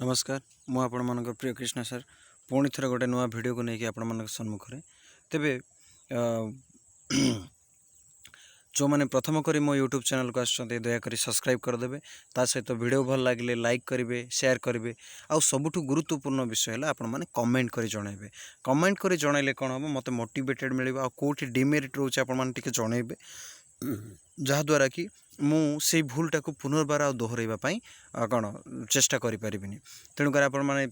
नमस्कार मु आपण मानक प्रिय कृष्ण सर पुणी थर गोटे नुआ वीडियो को लेकिन आपण मान सम्मुख में तेरे जो मैंने प्रथम करी मो यूट्यूब चैनल को आसुँच दयाकोरी सब्सक्राइब करदे ता सहित वीडियो भल लगे लाइक करेंगे शेयर करेंगे आउ सबुठ गुरुत्वपूर्ण विषय है आपण मैंने कमेंट कर जनइबे कमेंट कर जनइले कौन हम मत मोटिवेटेड मिल कौटी डिमेरिट रोचे आपटे जनइबे जहाद्वारा कि मुझे भूलटा को पुनर्बार आ दोहरवाई कौन चेष्टा करें तेणुक आपने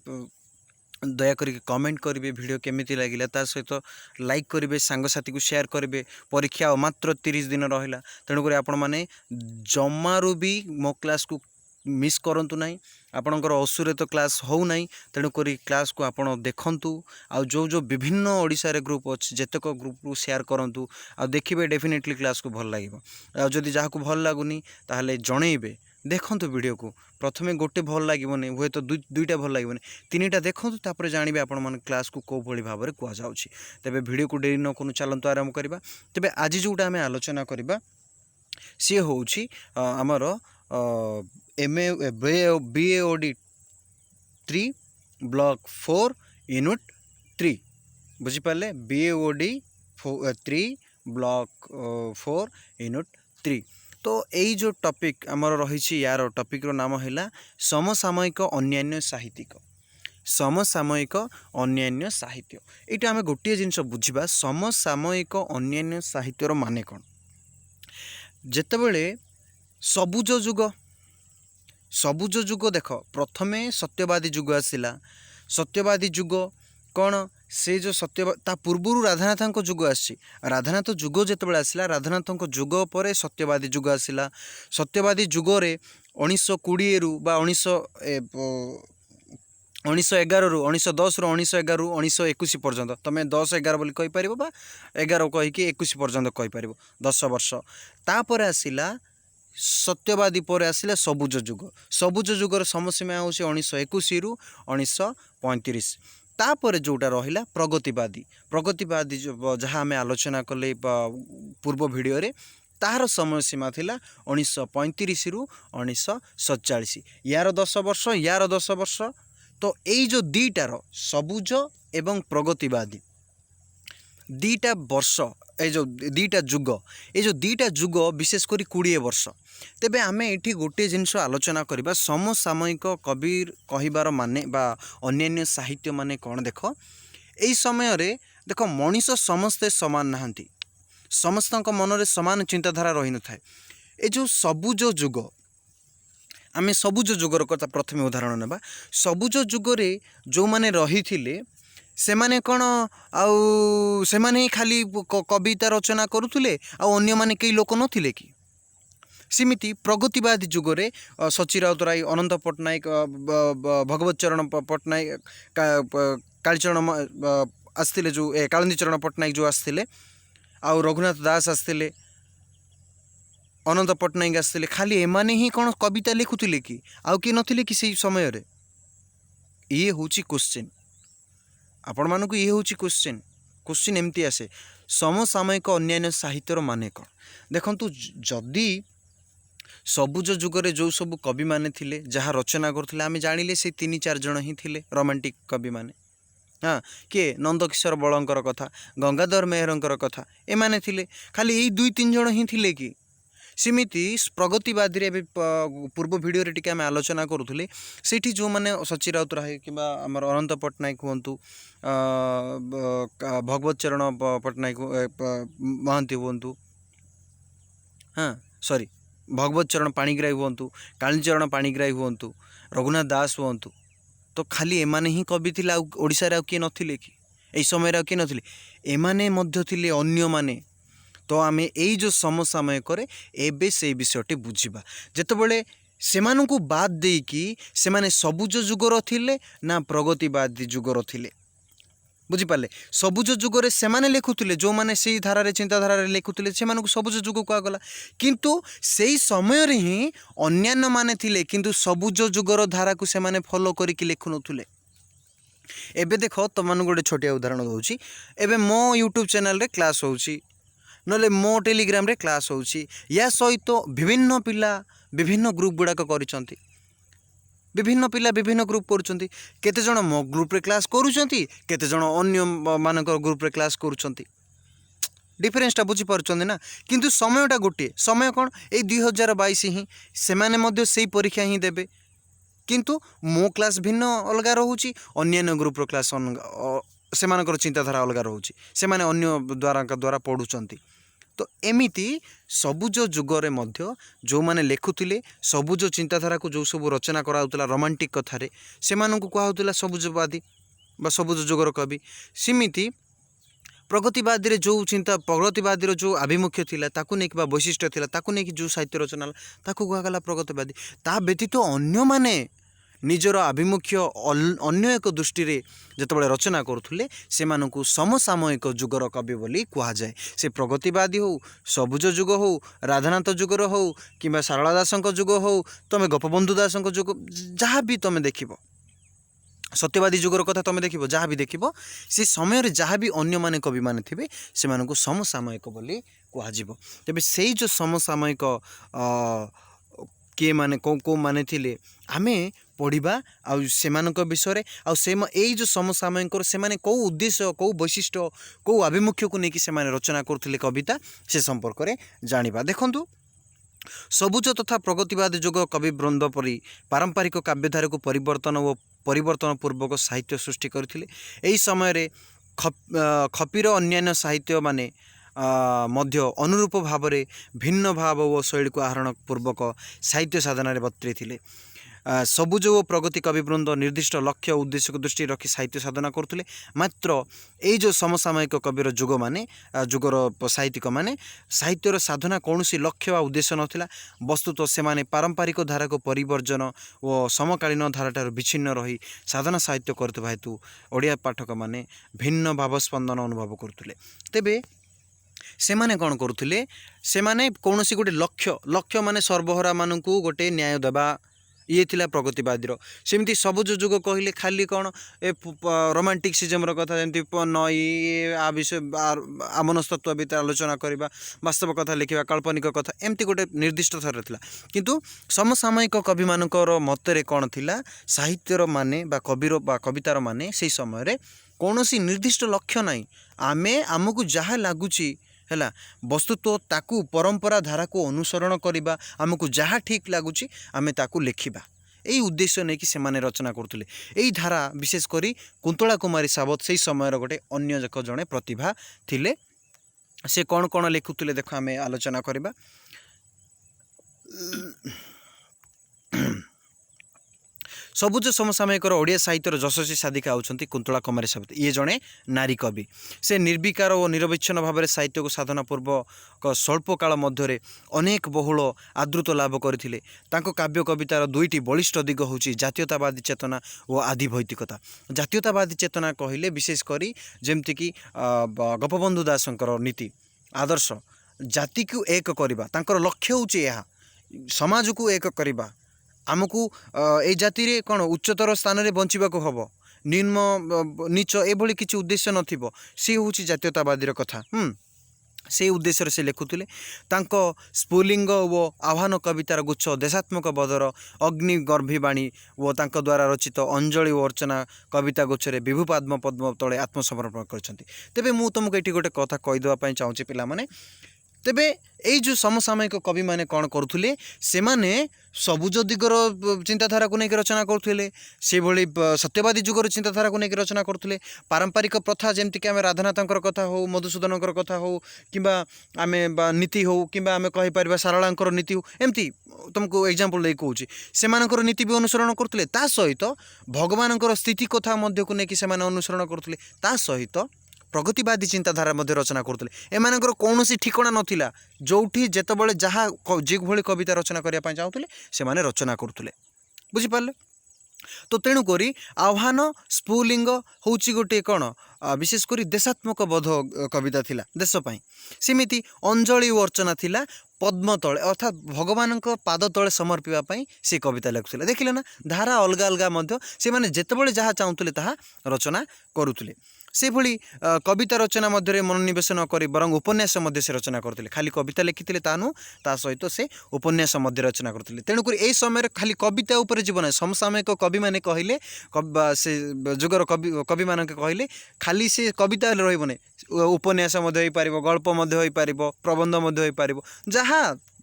दयाक कमेंट करेंगे वीडियो केमी लगे ता सहित लाइक करेंगे सांगसाथी को शेयर करेंगे परीक्षा मात्र 30 दिन रहा तेणुक आपण मैंने जमारू भी मो क्लास को मिस करंतु नहीं आपणकर असुरे तो क्लास हो ना तेणुक क्लास को आप देखु आ जो विभिन्न ओडिशा रे ग्रुप अच्छे जितक ग्रुप को शेयर करूँ आ देखिए डेफिनेटली क्लास को भल लगे आदि जहाँ को भल लगुनि ताहले जनइबे देखंतु वीडियो को प्रथमे गोटे भल लगे हुए तो दुईटा भल लगे तीनटा देखंतु तापर जानिबे आपण मन क्लास को को भली भाव में कह जाउछि तेबे वीडियो को डेरी न करू चलंतु आरंभ करबा तेबे आज जोटा आमे आलोचना करबा सी होउछि हमर BAOD 3 block 4 unit 3 बुझिपारे BAOD 3 block 4 unit 3 तो यही जो टॉपिक आमर रही यार टॉपिक रो नाम है समसामयिक अन्यान्य साहित्यिक समसामयिक अन्यान्य साहित्य ये आम गोटे जिनस बुझा समसामयिक अन्यान्य साहित्यर माने कौन जेतेबेले सबुज जुग देख प्रथमे सत्यवादी जुग आसला सत्यवादी जुग कौन से जो ता पूर्वर राधानाथ जुग आसी राधानाथ जुग जितेबाला आसला राधानाथ जुग पर सत्यवादी जुग आसला सत्यवादी जुगरे 1920 रु 1911 रु 1910 रु 1911 रु 1921 पर्यंत तुम 10-11 बोली कहीपर 11 कहीकि 21 पर्यंत कहीपर 10 वर्ष तापर आसला सत्यवादी पर आसला सबुज जुगर समसीमा हूँ 1921 रु 1935 तापर जोटा रहा प्रगतिवादी जहाँ आम आलोचना कले पूर्व भिडियो रे तार समय सीमा थिला 1935 रु 1947 यार 10 वर्ष तो यही जो दीटार सबुज एवं प्रगतिवादी दीटा वर्ष ये जो दीटा जुग ये जो दीटा जुग विशेषकर 20 वर्ष तेबे आमे एठी गोटे जिनस आलोचना करबा समसामयिक कबीर कहिबार माने बा अन्यान्य साहित्य माने कौन देख यही समय रे देख मनीष समस्ते समान नहांती समस्त मनरे समान चिंताधारा रही न थाए ए जो सबुज जुग आमे सबुज जुगर कथा प्रथम उदाहरण नेबा सबुज जुगरे जो माने रही थिले से माने कौन आउ से माने खाली कविता रचना करुले अन्य माने कई लोक नथिले कि सिमिति प्रगतिवादी जुगरे सची राउतराय अनंत पट्टनायक भगवत चरण पट्टनायक कालीचरण आसते जो कालिंदी चरण पट्टनायक जो आसते आउ रघुनाथ दास आसते अनंत पट्टनायक आसते खाली एमाने ही कौन कविता लिखुले कि आउ किए नथिले कि से समय रे ये होची क्वेश्चन आपण मानक ये हूँ क्वेश्चन एमती आसे समसामयिक अन्यान्य साहित्यर माने कौन देखंतु जदि सबुज जुगरे जो सब कवि माने थिले जहाँ रचना करथिले आमे जानिले से 3-4 जण ही थिले रोमांटिक कवि माने हाँ किए नंदकिशोर बलंकर कथा गंगाधर मेहरंकर कथा ए माने थिले खाली यही 2-3 जण ही थिले कि सिमिति प्रगतिवादी रे पूर्व भिडियो रे टिके आमे आलोचना करूथले सेठी जो माने सची राउतराय किबा हमर अनंत पट्टनायक हुंतु भगवत चरण पट्टनायक महांती हुंतु हाँ सॉरी भगवत चरण पाणिग्राही हुंतु कालीचरण पाणिग्राही हुंतु रघुनाथ दास हुंतु तो खाली एमाने ही कवि थिला ओडिसा रे किए नथिले कि एई समय रे किए नथिले एमाने मध्य थिले अन्य माने तो आमे यही जो समसामयिक एबे से विषयटी बुझा जितेबले सेमानंकु बाद देकी सेमाने सबुज जुगर थिले ना प्रगतिवादी जुगर थिले बुझिपारे सबुज जुगरे सेमाने लिखुले जो माने से धारा रे चिंताधारा रे लिखुले से मानकु सबुज जुग कहगला किंतु सेही समय रे ही अन्यान्य माने थिले किंतु सबुज जुगर धारा को सेमाने फॉलो करिकि लिखुनथुले एबे देखो तुम गोटे छोटिया उदाहरण दूची एबे मो यूट्यूब चैनल रे क्लास होउची नले मो टेलीग्राम रे क्लास होउची या सहित विभिन्न पिला विभिन्न ग्रुप गुड़ाक करिसंती विभिन्न पिला विभिन्न ग्रुप करुँच केते जण मो ग्रुप रे क्लास करूछंती केते जण अन्य मानकर ग्रुप रे क्लास करूछंती डिफरेन्सटा बुझीपार्छन्ति ना किंतु समयटा गोटे समय कौन ये 2022 ही सेमाने मध्य से परीक्षा ही देबे किंतु मो क्लास भिन्न अलग रोचे अन्य ग्रुपर क्लास सेमानकर चिंताधारा अलग रोचे से अन्य द्वारा पढ़ुंट तो एमिति सबुज जुगरे मध्य जो माने लेखुतिले सबुज चिंताधारा को जो सब रचना कराउतला रोमांटिक कथारे सेमानंकु कहउतला सबुजवादी बा सबुज जुगर कवि सिमिति प्रगतिवादी रे जो चिंता प्रगतिवादी रो जो आभिमुख्य थिला ताकू नेक बा वैशिष्ट्य थिला ताकू नेक जो साहित्य रचना ताकू कहगला प्रगतिवादी ता व्यतीत अन्य माने निजर आभिमुख्य अन्य एक दृष्टि रे जतबळे रचना करुथुले सेमानंकु समसामयिक जुगर कवि बोली कहा जाए से प्रगतिवादी हो सबुज जुग हो राधानाथ जुगर हो किंबा सारला दासंक जुग हो तमे गोपबंधु दासंक जुग जहाँ भी तमे देखिबो सत्यवादी जुगर कथा तुम देखिबो जहाँ भी देखिबो से समय जहाँ भी अन्य माने कवि माने थिबे सेमानंकु समसामयिक बोली कहाजिबो तेबे सेई जो समसामयिक किए माने को माने थिले आमे पढ़िबा आ सेमानक विषय आ से एई जो समसामयिक से माने को उद्देश्य को वैशिष्ट्य को आभिमुख्य को नेकी से माने रचना करथिले कविता से संपर्क रे जानिबा देखंतु सबुज तथा प्रगतिवादी जुग कवि वृंद परी पारंपरिक काव्यधारा को परिवर्तन पूर्वक साहित्य सृष्टि करथिले एई समय रे खपीर अन्यान्य साहित्य माने मध्य अनुरूप भाव में भिन्न भाव और शैली को आहरण पूर्वक साहित्य साधन बतरी थिले सबुज और प्रगति कविवृंद निर्दिष्ट लक्ष्य उद्देश्य को दृष्टि रखी साहित्य साधना करथिले मात्र ये जो समसामयिक कविर जुग माने जुगर साहित्यिक माने साहित्यर साधना कौन लक्ष्य व उद्देश्य नथिला वस्तुतः से माने पारंपरिक धारा को परिवर्जन और समकालीन धाराटार विच्छिन्न रही साधना साहित्य करथबा हेतु ओडिया पाठक माने भिन्न भावस्पंदन अनुभव करथुले तेबे से माने कौन करुले से माने कौन सी गोटे लक्ष्य माने सर्वहरा मानू गोटे न्याय देवा ये थिला प्रगतिवादी सेमती सबुज जुग कहले खाली कौन ए रोमांटिसिज्म कथा जमी नई आ विषय आमनस्तत्व भितर आलोचना करवा वास्तव कथा लिखा काल्पनिक कथा एमती गोटे निर्दिष्ट थर था किंतु समसामयिक कवि मानकर मतरे कौन थिला साहित्यर माने बा कविर बा कवितार माने से समय कौन सी निर्दिष्ट लक्ष्य नाई आमे आमको जहाँ लगुच है वस्तुत्व ताकू परंपरा धारा को अनुसरण करवा आमको जहाँ ठीक लगुच आमे ताकू लिखिबा यही उद्देश्य नहीं कि से माने रचना करथुले यही धारा विशेष करी कुंतला कुमारी सावत से समय गोटे अन्य जड़े प्रतिभा थिले से कौन कौन लिखुले देख आमे आलोचना करवा सबुज समसामयिक ओडिया साहित्यर यशस्वी साधिका होउछंती कुंतला कुमारी सावत ये जड़े नारी कवि से निर्विकार और निरविच्छिन्न भाव में साहित्य को साधना पूर्वक स्वल्प काल मध्य अनेक बहुल आदृत लाभ करथिले तांको काव्य कवितार दुईटी बलिष्ठ दिग होउची जातीयतावादी चेतना और आधिभौतिकता जातीयतावादी चेतना कहले विशेष करी जेमति कि गोपबंधु दासंकर नीति आदर्श जाति को एक करबा तांकर लक्ष्य होउची यह समाज को एक करबा आमको ए जाति रे कौन उच्चतर स्थान रे बंचिबाको हबो निम्न नीच एभली किसी उद्देश्य नथिबो सी होउची जातीयतावादी कथा से उद्देश्य से लिखुले तांको स्फुलिंग व आह्वान कवितार गुच्छ देशात्मक बदर अग्निगर्भिवाणी व तांको द्वारा रचित अंजलि व अर्चना कविता गुच्छरे विभु पद्म तले आत्मसमर्पण करछंती तेबे मु तुमको एठी गोटे कथा कहिदेवा पई चाहूची पिला माने तेबे यही जो समसामयिक कवि माने कौन करुले से माने सबुज दिगर चिंताधारा को लेकर रचना करुले से भली सत्यवादी जुगर चिंताधारा को लेकर रचना करुले पारंपरिक प्रथा जमती कि आम राधानाथंकर कथा हो मधुसूदनकर कथा हो किंबा आमे नीति हो किंबा आमे कहि परिबा सारलांकर नीति हो एमती तुमको एग्जांपल दे कहूँ से नीति भी अनुसरण करुले ता सहित भगवानकर स्थिति कथा मध्य को लेकिन से अनुसरण करुले ता सहित प्रगतिवादी चिंताधारा मध्य रचना करते एमानकर कौन ठिकणा नथिला जोठी जेतबळे जहाँ जो भली कविता रचना करने चाहूले से माने रचना करते बुझिपारे तो तेणुक आह्वान स्फुलिंग होची गोटे कौन विशेषकर देशात्मक बोध कविता थिला देशपाई सेमिति अंजलि अर्चना थिला पद्म तले अर्थात भगवान पाद तले समर्पिवाई से कविता लिखुले देखिले ना धारा अलग अलग मध्य से माने जेतबळे जहाँ चाहूले ताहा रचना करुले ସେଭଳି କବିତା ରଚନା ମଧ୍ୟରେ ମନୋନିବେଶ ନ କରି ବରଂ ଉପନ୍ୟାସ ମଧ୍ୟ ସେ ରଚନା କରୁଥିଲେ। ଖାଲି କବିତା ଲେଖିଥିଲେ ତା ନୁହଁ, ତା ସହିତ ସେ ଉପନ୍ୟାସ ମଧ୍ୟ ରଚନା କରୁଥିଲେ। ତେଣୁକରି ଏହି ସମୟରେ ଖାଲି କବିତା ଉପରେ ଯିବ ନାହିଁ। ସମସାମୟିକ କବିମାନେ କହିଲେ, ସେ ଯୁଗର କବିମାନଙ୍କୁ କହିଲେ ଖାଲି ସେ କବିତା ହେଲେ ରହିବ ନାହିଁ, ଉପନ୍ୟାସ ମଧ୍ୟ ହୋଇପାରିବ, ଗଳ୍ପ ମଧ୍ୟ ହୋଇପାରିବ, ପ୍ରବନ୍ଧ ମଧ୍ୟ ହୋଇପାରିବ, ଯାହା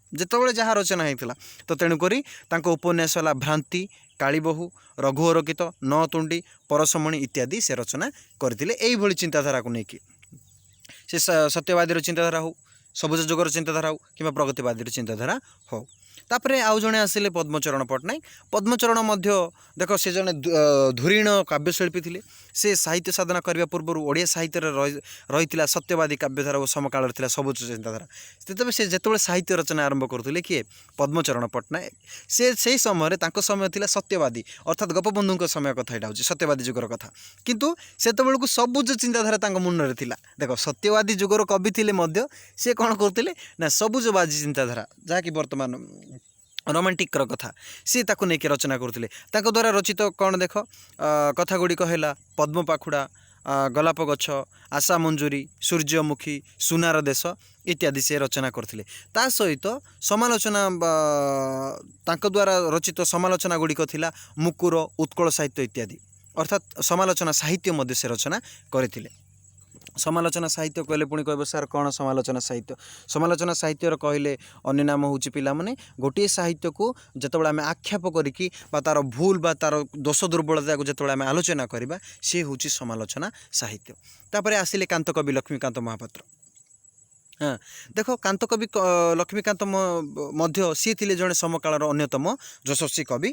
ଯେତେବେଳେ ଯାହା ରଚନା ହେଇଥିଲା। ତ ତେଣୁକରି ତାଙ୍କ ଉପନ୍ୟାସ ହେଲା ଭ୍ରାନ୍ତି, କାଳିବହୁ, ରଘୁଅର ଗୀତ, ନଅ ତୁଣ୍ଡି, ପରଶମଣି ଇତ୍ୟାଦି ସେ ରଚନା କରିଥିଲେ। ଏଇଭଳି ଚିନ୍ତାଧାରାକୁ ନେଇକି ସେ ସତ୍ୟବାଦୀର ଚିନ୍ତାଧାରା ହେଉ, ସବୁଜ ଯୁଗର ଚିନ୍ତାଧାରା ହେଉ କିମ୍ବା ପ୍ରଗତିବାଦୀର ଚିନ୍ତାଧାରା ହେଉ। ତାପରେ ଆଉ ଜଣେ ଆସିଲେ ପଦ୍ମଚରଣ ପଟ୍ଟନାୟକ। ପଦ୍ମଚରଣ ମଧ୍ୟ ଦେଖ ସେ ଜଣେ ଧୁରୀଣ କାବ୍ୟଶିଳ୍ପୀ ଥିଲେ। ସେ ସାହିତ୍ୟ ସାଧନା କରିବା ପୂର୍ବରୁ ଓଡ଼ିଆ ସାହିତ୍ୟରେ ରହିଥିଲା ସତ୍ୟବାଦୀ କାବ୍ୟଧାରା ଓ ସମକାଳରେ ଥିଲା ସବୁଜ ଚିନ୍ତାଧାରା। ତେବେ ସେ ଯେତେବେଳେ ସାହିତ୍ୟ ରଚନା ଆରମ୍ଭ କରୁଥିଲେ କିଏ? ପଦ୍ମଚରଣ ପଟ୍ଟନାୟକ। ସେ ସେହି ସମୟରେ ତାଙ୍କ ସମୟ ଥିଲା ସତ୍ୟବାଦୀ, ଅର୍ଥାତ୍ ଗୋପବନ୍ଧୁଙ୍କ ସମୟ କଥା ଏଇଟା ହେଉଛି, ସତ୍ୟବାଦୀ ଯୁଗର କଥା। କିନ୍ତୁ ସେତେବେଳକୁ ସବୁଜ ଚିନ୍ତାଧାରା ତାଙ୍କ ମୁଣ୍ଡରେ ଥିଲା। ଦେଖ ସତ୍ୟବାଦୀ ଯୁଗର କବି ଥିଲେ ମଧ୍ୟ ସେ କ'ଣ କରୁଥିଲେ ନା ସବୁଜବାଦୀ ଚିନ୍ତାଧାରା, ଯାହାକି ବର୍ତ୍ତମାନ ରୋମାଣ୍ଟିକ୍ର କଥା, ସିଏ ତାକୁ ନେଇକି ରଚନା କରୁଥିଲେ। ତାଙ୍କ ଦ୍ୱାରା ରଚିତ କ'ଣ ଦେଖ କଥା ଗୁଡ଼ିକ ହେଲା ପଦ୍ମ ପାଖୁଡ଼ା, ଗୋଲାପ ଗଛ, ଆଶା ମଞ୍ଜୁରୀ, ସୂର୍ଯ୍ୟମୁଖୀ, ସୁନାର ଦେଶ ଇତ୍ୟାଦି ସେ ରଚନା କରିଥିଲେ। ତା ସହିତ ସମାଲୋଚନା ତାଙ୍କ ଦ୍ୱାରା ରଚିତ ସମାଲୋଚନା ଗୁଡ଼ିକ ଥିଲା ମୁକୁର, ଉତ୍କଳ ସାହିତ୍ୟ ଇତ୍ୟାଦି, ଅର୍ଥାତ୍ ସମାଲୋଚନା ସାହିତ୍ୟ ମଧ୍ୟ ସେ ରଚନା କରିଥିଲେ। ସମାଲୋଚନା ସାହିତ୍ୟ କହିଲେ ପୁଣି କହିବ ସାର୍ କ'ଣ ସମାଲୋଚନା ସାହିତ୍ୟ? ସମାଲୋଚନା ସାହିତ୍ୟର କହିଲେ ଅନ୍ୟ ନାମ ହେଉଛି ପିଲାମାନେ ଗୋଟିଏ ସାହିତ୍ୟକୁ ଯେତେବେଳେ ଆମେ ଆକ୍ଷେପ କରିକି ବା ତା'ର ଭୁଲ ବା ତା'ର ଦୋଷ ଦୁର୍ବଳତାକୁ ଯେତେବେଳେ ଆମେ ଆଲୋଚନା କରିବା, ସେ ହେଉଛି ସମାଲୋଚନା ସାହିତ୍ୟ। ତାପରେ ଆସିଲେ କାନ୍ତକବି ଲକ୍ଷ୍ମୀକାନ୍ତ ମହାପାତ୍ର। ଦେଖ କାନ୍ତକବି ଲକ୍ଷ୍ମୀକାନ୍ତ ମଧ୍ୟ ସିଏ ଥିଲେ ଜଣେ ସମକାଳର ଅନ୍ୟତମ ଯଶସ୍ୱୀ କବି।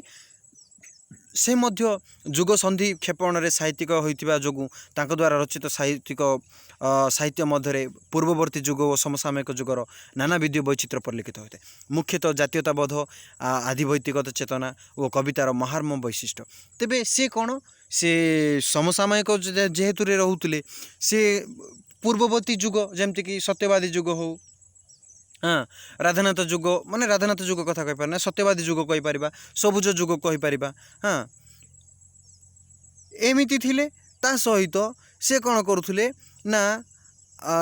ସେ ମଧ୍ୟ ଯୁଗ ସନ୍ଧି କ୍ଷେପଣରେ ସାହିତ୍ୟିକ ହୋଇଥିବା ଯୋଗୁଁ ତାଙ୍କ ଦ୍ୱାରା ରଚିତ ସାହିତ୍ୟ ମଧ୍ୟରେ ପୂର୍ବବର୍ତ୍ତୀ ଯୁଗ ଓ ସମସାମୟିକ ଯୁଗର ନାନାବିଧ ବୈଚିତ୍ର୍ୟ ପରିଲକ୍ଷିତ ହୋଇଥାଏ। ମୁଖ୍ୟତଃ ଜାତୀୟତାବୋଧ, ଆଧିଭୌତିକତା ଚେତନା ଓ କବିତାର ମହାର୍ମ ବୈଶିଷ୍ଟ୍ୟ। ତେବେ ସେ କ'ଣ, ସେ ସମସାମୟିକ ଯେହେତୁରେ ରହୁଥିଲେ, ସେ ପୂର୍ବବର୍ତ୍ତୀ ଯୁଗ ଯେମିତିକି ସତ୍ୟବାଦୀ ଯୁଗ ହେଉ, ରାଧାନାଥ ଯୁଗ, ମାନେ ରାଧାନାଥ ଯୁଗ କଥା କହିପାରିବା ନା, ସତ୍ୟବାଦୀ ଯୁଗ କହିପାରିବା, ସବୁଜ ଯୁଗ କହିପାରିବା, ଏମିତି ଥିଲେ। ତା ସହିତ ସେ କ'ଣ କରୁଥିଲେ ନା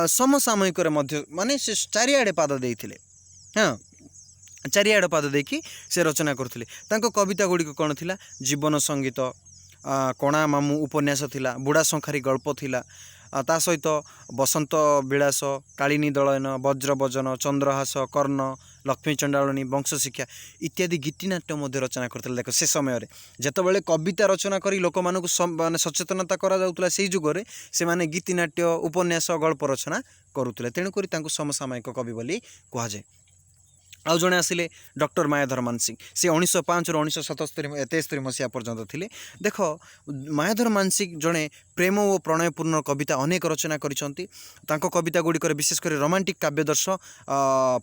ସମସାମୟିକରେ ମଧ୍ୟ ମାନେ ସେ ଚାରିଆଡ଼େ ପାଦ ଦେଇଥିଲେ। ଚାରିଆଡ଼େ ପାଦ ଦେଇକି ସେ ରଚନା କରୁଥିଲେ। ତାଙ୍କ କବିତା ଗୁଡ଼ିକ କ'ଣ ଥିଲା? ଜୀବନ ସଙ୍ଗୀତ, କଣା ମାମୁଁ ଉପନ୍ୟାସ ଥିଲା, ବୁଢ଼ା ଶଙ୍ଖାରୀ ଗଳ୍ପ ଥିଲା, ତା ସହିତ ବସନ୍ତ ବିଳାସ, କାଳିନୀ ଦଳୟନ, ବଜ୍ରବଜନ, ଚନ୍ଦ୍ରହାସ, କର୍ଣ୍ଣ, ଲକ୍ଷ୍ମୀ ଚଣ୍ଡାଳନୀ, ବଂଶ ଶିକ୍ଷା ଇତ୍ୟାଦି ଗୀତିନାଟ୍ୟ ମଧ୍ୟ ରଚନା କରିଥିଲେ। ଦେଖ ସେ ସମୟରେ ଯେତେବେଳେ କବିତା ରଚନା କରି ଲୋକମାନଙ୍କୁ ମାନେ ସଚେତନତା କରାଯାଉଥିଲା, ସେଇ ଯୁଗରେ ସେମାନେ ଗୀତିନାଟ୍ୟ, ଉପନ୍ୟାସ, ଗଳ୍ପ ରଚନା କରୁଥିଲେ। ତେଣୁକରି ତାଙ୍କୁ ସମସାମୟିକ କବି ବୋଲି କୁହାଯାଏ। ଆଉ ଜଣେ ଆସିଲେ ଡକ୍ଟର ମାୟାଧର ମାନସିଂହ। ସେ 1905ରୁ 1973 ମସିହା ପର୍ଯ୍ୟନ୍ତ ଥିଲେ। ଦେଖ ମାୟାଧର ମାନସିଂହ ଜଣେ ପ୍ରେମ ଓ ପ୍ରଣୟପୂର୍ଣ୍ଣ କବିତା ଅନେକ ରଚନା କରିଛନ୍ତି। ତାଙ୍କ କବିତା ଗୁଡ଼ିକରେ ବିଶେଷ କରି ରୋମାଣ୍ଟିକ୍ କାବ୍ୟଦର୍ଶ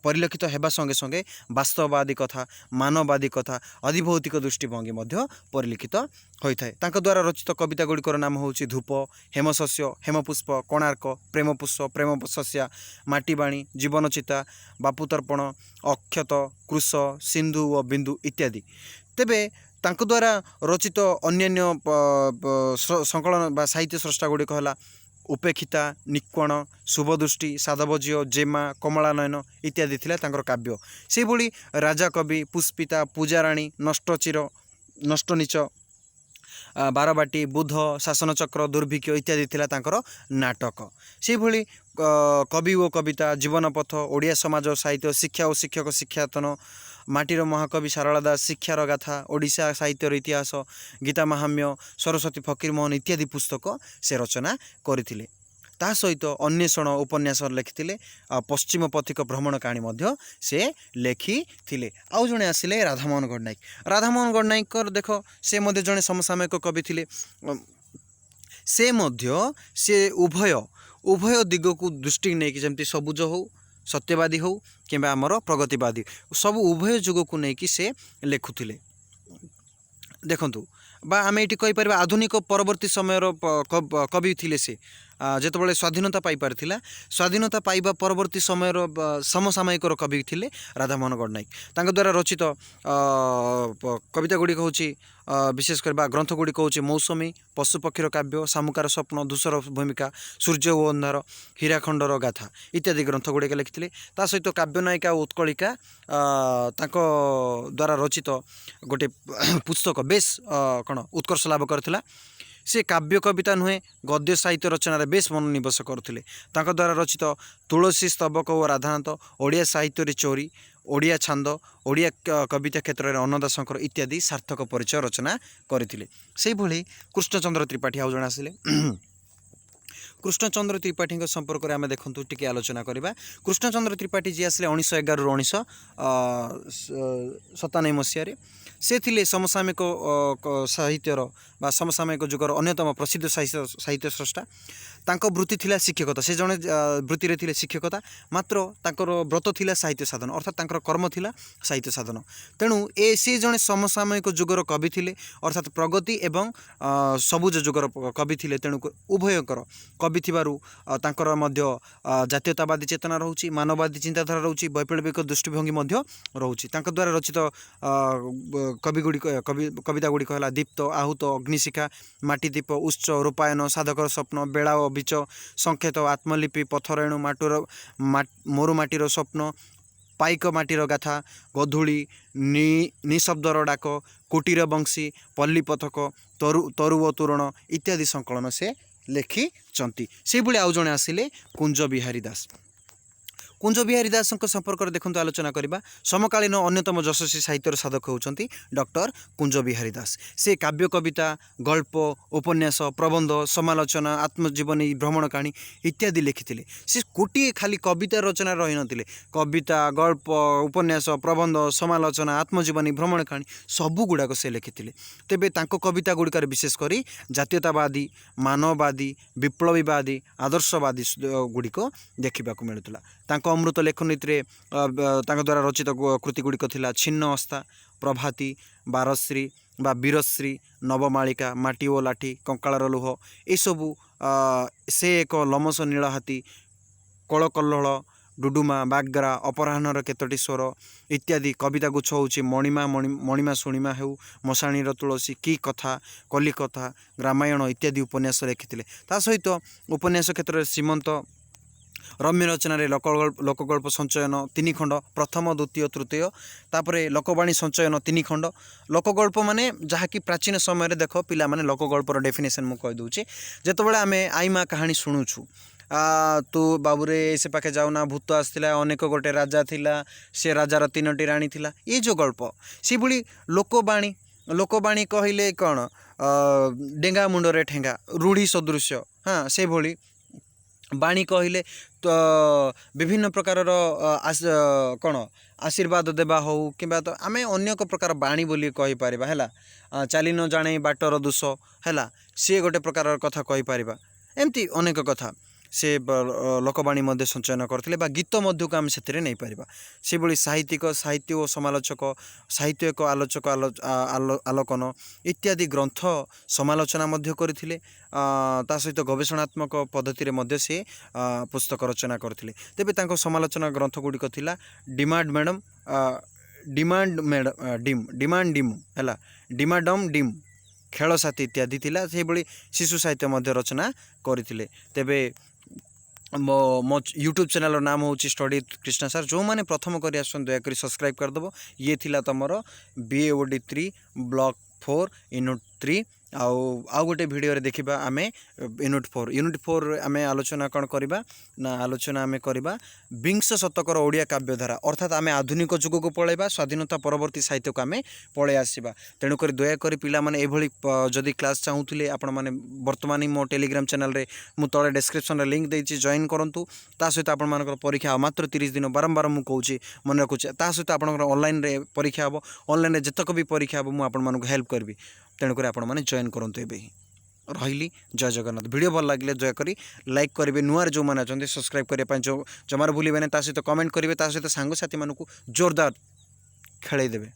ପରିଲକ୍ଷିତ ହେବା ସଙ୍ଗେ ସଙ୍ଗେ ବାସ୍ତବବାଦୀ କଥା, ମାନବାଦୀ କଥା, ଅଧିଭୌତିକ ଦୃଷ୍ଟିଭଙ୍ଗୀ ମଧ୍ୟ ପରିଲକ୍ଷିତ ହୋଇଥାଏ। ତାଙ୍କ ଦ୍ୱାରା ରଚିତ କବିତା ଗୁଡ଼ିକର ନାମ ହେଉଛି ଧୂପ, ହେମଶସ୍ୟ, ହେମପୁଷ୍ପ, କୋଣାର୍କ, ପ୍ରେମପୁଷ୍ପ, ପ୍ରେମଶସ୍ୟା, ମାଟିବାଣୀ, ଜୀବନଚିତା, ବାପୁତର୍ପଣ, ଅକ୍ଷତ, କୃଶ, ସିନ୍ଧୁ ଓ ବିନ୍ଦୁ ଇତ୍ୟାଦି। ତେବେ ତାଙ୍କ ଦ୍ୱାରା ରଚିତ ଅନ୍ୟାନ୍ୟ ସଂକଳନ ବା ସାହିତ୍ୟ ସ୍ରଷ୍ଟା ଗୁଡ଼ିକ ହେଲା ଉପେକ୍ଷିତା, ନିକ୍ୱଣ, ଶୁଭଦୃଷ୍ଟି, ସାଧବଜୀୟ, ଜେମା, କମଳାନୟନ ଇତ୍ୟାଦି ଥିଲା ତାଙ୍କର କାବ୍ୟ। ସେହିଭଳି ରାଜାକବି, ପୁଷ୍ପିତା, ପୂଜାରାଣୀ, ନଷ୍ଟନୀଚ, ବାରବାଟୀ, ବୁଧ, ଶାସନଚକ୍ର, ଦୁର୍ଭିକ୍ଷ ଇତ୍ୟାଦି ଥିଲା ତାଙ୍କର ନାଟକ। ସେହିଭଳି କବି ଓ କବିତା, ଜୀବନପଥ, ଓଡ଼ିଆ ସମାଜ ସାହିତ୍ୟ, ଶିକ୍ଷା ଓ ଶିକ୍ଷକ ଶିକ୍ଷାତନ, ମାଟିର ମହାକବି ସାରଳା ଦାସ, ଶିକ୍ଷାର ଗାଥା, ଓଡ଼ିଶା ସାହିତ୍ୟର ଇତିହାସ, ଗୀତା ମାହାମ୍ୟ, ସରସ୍ୱତୀ ଫକୀରମୋହନ ଇତ୍ୟାଦି ପୁସ୍ତକ ସେ ରଚନା କରିଥିଲେ। ତା ସହିତ ଅନ୍ୱେଷଣ ଉପନ୍ୟାସ ଲେଖିଥିଲେ। ପଶ୍ଚିମ ପଥିକ ଭ୍ରମଣ କାହାଣୀ ମଧ୍ୟ ସେ ଲେଖିଥିଲେ। ଆଉ ଜଣେ ଆସିଲେ ରାଧାମୋହନ ଗଡ଼ନାୟକ। ରାଧାମୋହନ ଗଡ଼ନାୟକଙ୍କର ଦେଖ ସେ ମଧ୍ୟ ଜଣେ ସମସାମୟିକ କବି ଥିଲେ। ସେ ମଧ୍ୟ ଉଭୟ ଦିଗକୁ ଦୃଷ୍ଟି ନେଇକି, ଯେମିତି ସବୁଜ ହେଉ, ସତ୍ୟବାଦୀ ହେଉ କିମ୍ବା ଆମର ପ୍ରଗତିବାଦୀ, ସବୁ ଉଭୟ ଯୁଗକୁ ନେଇକି ସେ ଲେଖୁଥିଲେ। ଦେଖନ୍ତୁ ବା ଆମେ ଏଇଠି କହିପାରିବା ଆଧୁନିକ ପରବର୍ତ୍ତୀ ସମୟର କବି ଥିଲେ ସେ। ଯେତେବେଳେ ସ୍ୱାଧୀନତା ପାଇପାରିଥିଲା ସ୍ୱାଧୀନତା ପାଇବା ପରବର୍ତ୍ତୀ ସମୟର ସମସାମୟିକର କବି ଥିଲେ ରାଧାମୋହନ ଗଡ଼ନାୟକ। ତାଙ୍କ ଦ୍ୱାରା ରଚିତ କବିତା ଗୁଡ଼ିକ ହେଉଛି ବିଶେଷ କରି ବା ଗ୍ରନ୍ଥ ଗୁଡ଼ିକ ହେଉଛି ମୌସୁମୀ, ପଶୁପକ୍ଷୀର କାବ୍ୟ, ଶାମୁକାର ସ୍ୱପ୍ନ, ଧୂସର ଭୂମିକା, ସୂର୍ଯ୍ୟ ଓ ଅନ୍ଧାର, ହୀରାଖଣ୍ଡର ଗାଥା ଇତ୍ୟାଦି ଗ୍ରନ୍ଥ ଗୁଡ଼ିକ ଲେଖିଥିଲେ। ତା ସହିତ କାବ୍ୟନାୟିକା ଓ ଉତ୍କଳିକା ତାଙ୍କ ଦ୍ୱାରା ରଚିତ ଗୋଟେ ପୁସ୍ତକ ବେଶ କ'ଣ ଉତ୍କର୍ଷ ଲାଭ କରିଥିଲା। ସେ କାବ୍ୟ କବିତା ନୁହେଁ ଗଦ୍ୟ ସାହିତ୍ୟ ରଚନାରେ ବେଶ ମନୋନିବେଶ କରୁଥିଲେ। ତାଙ୍କ ଦ୍ୱାରା ରଚିତ ତୁଳସୀ, ସ୍ତବକ ଓ ରାଧାନାଥ, ଓଡ଼ିଆ ସାହିତ୍ୟରେ ଚୋରି, ଓଡ଼ିଆ ଛାନ୍ଦ, ଓଡ଼ିଆ କବିତା କ୍ଷେତ୍ରରେ ଅନ୍ନଦାଶଙ୍କର ଇତ୍ୟାଦି ସାର୍ଥକ ପରିଚୟ ରଚନା କରିଥିଲେ। ସେହିଭଳି କୃଷ୍ଣଚନ୍ଦ୍ର ତ୍ରିପାଠୀ ଆଉ ଜଣେ ଆସିଲେ। କୃଷ୍ଣଚନ୍ଦ୍ର ତ୍ରିପାଠୀଙ୍କ ସମ୍ପର୍କରେ ଆମେ ଦେଖନ୍ତୁ ଟିକେ ଆଲୋଚନା କରିବା। କୃଷ୍ଣଚନ୍ଦ୍ର ତ୍ରିପାଠୀ ଯିଏ ଆସିଲେ 1911ରୁ 1997 ମସିହାରେ। ସେ ଥିଲେ ସମସାମୟିକ ସାହିତ୍ୟର ବା ସମସାମୟିକ ଯୁଗର ଅନ୍ୟତମ ପ୍ରସିଦ୍ଧ ସାହିତ୍ୟ ସ୍ରଷ୍ଟା। ତାଙ୍କ ବୃତ୍ତି ଥିଲା ଶିକ୍ଷକତା। ସେ ଜଣେ ବୃତ୍ତିରେ ଥିଲେ ଶିକ୍ଷକତା, ମାତ୍ର ତାଙ୍କର ବ୍ରତ ଥିଲା ସାହିତ୍ୟ ସାଧନ, ଅର୍ଥାତ୍ ତାଙ୍କର କର୍ମ ଥିଲା ସାହିତ୍ୟ ସାଧନ। ତେଣୁ ସେ ଜଣେ ସମସାମୟିକ ଯୁଗର କବି ଥିଲେ, ଅର୍ଥାତ୍ ପ୍ରଗତି ଏବଂ ସବୁଜ ଯୁଗର କବି ଥିଲେ। ତେଣୁ ଉଭୟଙ୍କର କବି ଥିବାରୁ ତାଙ୍କର ମଧ୍ୟ ଜାତୀୟତାବାଦୀ ଚେତନା ରହୁଛି, ମାନବବାଦୀ ଚିନ୍ତାଧାରା ରହୁଛି, ବୈପ୍ଳବିକ ଦୃଷ୍ଟିଭଙ୍ଗୀ ମଧ୍ୟ ରହୁଛି। ତାଙ୍କ ଦ୍ୱାରା ରଚିତ କବିତା ଗୁଡ଼ିକ ହେଲା ଦୀପ୍ତ, ଆହୁତ, ଅଗ୍ନିଶିଖା, ମାଟିଦୀପ, ଉତ୍ସ, ରୂପାୟନ, ସାଧକର ସ୍ୱପ୍ନ, ବେଳା ଓ ବିଚ, ସଂକେତ, ଆତ୍ମଲିପି, ପଥରେଣୁ, ମରୁ ମାଟିର ସ୍ୱପ୍ନ, ପାଇକ ମାଟିର ଗାଥା, ଗଧୂଳି, ନିଶବ୍ଦର ଡାକ, କୁଟୀର ବଂଶୀ, ପଲ୍ଲୀ ପଥକ, ତରୁ ଓ ତୋରଣ ଇତ୍ୟାଦି ସଂକଳନ ସେ ଲେଖିଛନ୍ତି। ସେହିଭଳି ଆଉ ଜଣେ ଆସିଲେ କୁଞ୍ଜ ବିହାରୀ ଦାସ। କୁଞ୍ଜ ବିହାରୀ ଦାସଙ୍କ ସମ୍ପର୍କରେ ଦେଖନ୍ତୁ ଆଲୋଚନା କରିବା। ସମକାଳୀନ ଅନ୍ୟତମ ଯଶସ୍ୱୀ ସାହିତ୍ୟର ସାଧକ ହେଉଛନ୍ତି ଡକ୍ଟର କୁଞ୍ଜ ବିହାରୀ ଦାସ। ସେ କାବ୍ୟ କବିତା, ଗଳ୍ପ, ଉପନ୍ୟାସ, ପ୍ରବନ୍ଧ, ସମାଲୋଚନା, ଆତ୍ମଜୀବନୀ, ଭ୍ରମଣ କାହାଣୀ ଇତ୍ୟାଦି ଲେଖିଥିଲେ। ସେ ଗୋଟିଏ ଖାଲି କବିତା ରଚନା ରହିନଥିଲେ। କବିତା, ଗଳ୍ପ, ଉପନ୍ୟାସ, ପ୍ରବନ୍ଧ, ସମାଲୋଚନା, ଆତ୍ମଜୀବନୀ, ଭ୍ରମଣ କାହାଣୀ ସବୁଗୁଡ଼ାକ ସେ ଲେଖିଥିଲେ। ତେବେ ତାଙ୍କ କବିତା ଗୁଡ଼ିକରେ ବିଶେଷ କରି ଜାତୀୟତାବାଦୀ, ମାନବବାଦୀ, ବିପ୍ଳବୀବାଦୀ, ଆଦର୍ଶବାଦୀ ଗୁଡ଼ିକ ଦେଖିବାକୁ ମିଳୁଥିଲା। ତାଙ୍କ ଅମୃତ ଲେଖନୀତିରେ ତାଙ୍କ ଦ୍ୱାରା ରଚିତ କୃତି ଗୁଡ଼ିକ ଥିଲା ଛିନ୍ନ ଅସ୍ଥା, ପ୍ରଭାତୀ, ବାରଶ୍ରୀ ବା ବୀରଶ୍ରୀ, ନବମାଳିକା, ମାଟି ଓ ଲାଠି, କଙ୍କାଳର ଲୁହ ଏସବୁ। ସେ ଏକ ଲମସ ନୀଳ ହାତୀ, କଳକଲ୍ଲୋଳ, ଡୁଡୁମା, ବାଗ୍ରା, ଅପରାହ୍ନର କେତୋଟି ସ୍ୱର ଇତ୍ୟାଦି କବିତା ଗୁଚ୍ଛ ହେଉଛି ମଣିମା ଶୁଣିମା ହେଉ, ମଶାଣୀର ତୁଳସୀ, କି କଥା, କଲିକଥା, ରାମାୟଣ ଇତ୍ୟାଦି ଉପନ୍ୟାସ ଲେଖିଥିଲେ। ତା ସହିତ ଉପନ୍ୟାସ କ୍ଷେତ୍ରରେ ଶ୍ରୀମନ୍ତ, ରମ୍ୟ ରଚନାରେ ଲୋକଗଳ୍ପ ସଞ୍ଚୟନ 3 ଖଣ୍ଡ, ପ୍ରଥମ, ଦ୍ୱିତୀୟ, ତୃତୀୟ, ତାପରେ ଲୋକବାଣୀ ସଞ୍ଚୟନ 3 ଖଣ୍ଡ। ଲୋକଗଳ୍ପ ମାନେ ଯାହାକି ପ୍ରାଚୀନ ସମୟରେ ଦେଖ ପିଲାମାନେ ଲୋକଗଳ୍ପର ଡେଫିନେସନ୍ ମୁଁ କହିଦେଉଛି। ଯେତେବେଳେ ଆମେ ଆଈମା କାହାଣୀ ଶୁଣୁଛୁ, ତୁ ବାବୁରେ ସେ ପାଖେ ଯାଉନା, ଭୂତ ଆସିଥିଲା, ଅନେକ ଗୋଟେ ରାଜା ଥିଲା, ସେ ରାଜାର 3ଟି ରାଣୀ ଥିଲା, ଏ ଯେଉଁ ଗଳ୍ପ ସେଭଳି ଲୋକବାଣୀ କହିଲେ କ'ଣ ଡେଙ୍ଗା ମୁଣ୍ଡରେ ଠେଙ୍ଗା, ରୂଢ଼ି ସଦୃଶ୍ୟ, ସେଭଳି ବାଣୀ କହିଲେ ତ ବିଭିନ୍ନ ପ୍ରକାରର କ'ଣ ଆଶୀର୍ବାଦ ଦେବା ହେଉ କିମ୍ବା ତ ଆମେ ଅନେକ ପ୍ରକାର ବାଣୀ ବୋଲି କହିପାରିବା ହେଲା। ଚାଲି ନ ଜାଣେ ବାଟର ଦୋଷ ହେଲା, ସିଏ ଗୋଟେ ପ୍ରକାରର କଥା କହିପାରିବା। ଏମିତି ଅନେକ କଥା ସେ ଲୋକବାଣୀ ମଧ୍ୟ ସଞ୍ଚୟନ କରିଥିଲେ ବା ଗୀତ ମଧ୍ୟକୁ ଆମେ ସେଥିରେ ନେଇପାରିବା। ସେଭଳି ସାହିତ୍ୟ ଓ ସମାଲୋଚକ, ସାହିତ୍ୟ ଏକ ଆଲୋଚକ ଆଲୋକନ ଇତ୍ୟାଦି ଗ୍ରନ୍ଥ ସମାଲୋଚନା ମଧ୍ୟ କରିଥିଲେ। ତା ସହିତ ଗବେଷଣାତ୍ମକ ପଦ୍ଧତିରେ ମଧ୍ୟ ସେ ପୁସ୍ତକ ରଚନା କରିଥିଲେ। ତେବେ ତାଙ୍କ ସମାଲୋଚନା ଗ୍ରନ୍ଥ ଗୁଡ଼ିକ ଥିଲା ଡିମାଣ୍ଡମ୍ ଡିମ୍, ଖେଳ ସାଥୀ ଇତ୍ୟାଦି ଥିଲା। ସେହିଭଳି ଶିଶୁ ସାହିତ୍ୟ ମଧ୍ୟ ରଚନା କରିଥିଲେ। ତେବେ ମୋ ୟୁଟ୍ୟୁବ୍ ଚ୍ୟାନେଲ୍ର ନାମ ହେଉଛି ଷ୍ଟଡି କ୍ରିଷ୍ଣା ସାର୍। ଯେଉଁମାନେ ପ୍ରଥମ କରି ଆସୁଛନ୍ତି ଦୟାକରି ସବସ୍କ୍ରାଇବ୍ କରିଦେବ। ଇଏ ଥିଲା ତୁମର BAOD 3 ବ୍ଲକ୍ 4 ୟୁନିଟ୍ 3। ଆଉ ଗୋଟେ ଭିଡ଼ିଓରେ ଦେଖିବା ଆମେ ୟୁନିଟ୍ 4 ଆମେ ଆଲୋଚନା କ'ଣ କରିବା ନା ଆମେ କରିବା ବିଂଶ ଶତକର ଓଡ଼ିଆ କାବ୍ୟଧାରା, ଅର୍ଥାତ୍ ଆମେ ଆଧୁନିକ ଯୁଗକୁ ପଳାଇବା, ସ୍ୱାଧୀନତା ପରବର୍ତ୍ତୀ ସାହିତ୍ୟକୁ ଆମେ ପଳାଇ ଆସିବା। ତେଣୁକରି ଦୟାକରି ପିଲାମାନେ ଏଭଳି ଯଦି କ୍ଲାସ୍ ଚାହୁଁଥିଲେ ଆପଣମାନେ ବର୍ତ୍ତମାନ ମୋ ଟେଲିଗ୍ରାମ ଚ୍ୟାନେଲ୍ରେ ମୁଁ ତଳେ ଡେସ୍କ୍ରିପ୍ସନ୍ରେ ଲିଙ୍କ୍ ଦେଇଛି, ଜଏନ୍ କରନ୍ତୁ। ତା ସହିତ ଆପଣମାନଙ୍କର ପରୀକ୍ଷା ମାତ୍ର 30 ଦିନ, ବାରମ୍ବାର ମୁଁ କହୁଛି, ମନେ ରଖୁଛି। ତା ସହିତ ଆପଣଙ୍କର ଅନଲାଇନ୍ରେ ପରୀକ୍ଷା ହେବ। ଅନଲାଇନ୍ରେ ଯେତେକ ବି ପରୀକ୍ଷା ହେବ ମୁଁ ଆପଣମାନଙ୍କୁ ହେଲ୍ପ କରିବି। ତେଣୁକରି ଆପଣମାନେ ଜଏନ୍ କରନ୍ତୁ ଏବେ ହିଁ। ରହିଲି, ଜୟ ଜଗନ୍ନାଥ। ଭିଡ଼ିଓ ଭଲ ଲାଗିଲେ ଦୟାକରି ଲାଇକ୍ କରିବେ। ନୂଆରେ ଯେଉଁମାନେ ଅଛନ୍ତି ସବସ୍କ୍ରାଇବ୍ କରିବା ପାଇଁ ଜମାରୁ ଭୁଲିବେନି। ତା ସହିତ କମେଣ୍ଟ କରିବେ, ତା ସହିତ ସାଙ୍ଗସାଥିମାନଙ୍କୁ ଜୋରଦାର ଖେଳେଇ ଦେବେ।